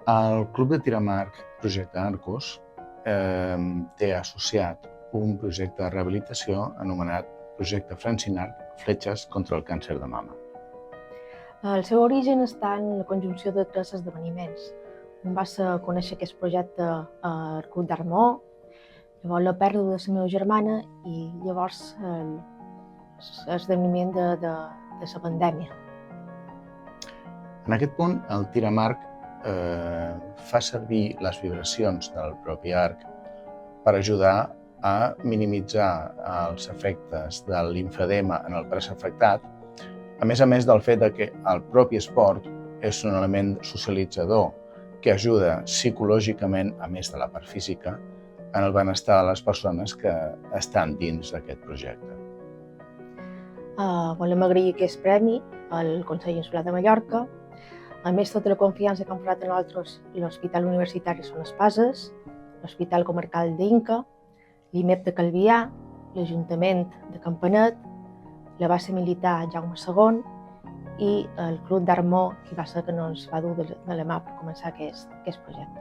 El Club de Tir amb Arc Projecte Arcos té associat un projecte de rehabilitació anomenat Projecte Francine Arc Fletxes contra el càncer de mama. El seu origen està en la conjunció de tres esdeveniments. Un va ser conèixer aquest projecte al Club d'Armó, llavors la pèrdua de la meva germana i llavors l'esdeveniment de la pandèmia. En aquest punt, el tir amb arc fa servir les vibracions del propi arc per ajudar a minimitzar els efectes de limfedema en el braç afectat, a més del fet que el propi esport és un element socialitzador que ajuda psicològicament, a més de la part física, en el benestar de les persones que estan dins d'aquest projecte. Volem agrair aquest premi al Consell Insular de Mallorca, a més tota la confiança que han posat en nosaltres l'Hospital Universitari Son Espases, l'Hospital Comarcal d'Inca, l'IMEP de Calvià, l'Ajuntament de Campanet, la base militar Jaume II i el Club d'Armó, que va ser que no ens va dur de la mà per començar aquest projecte.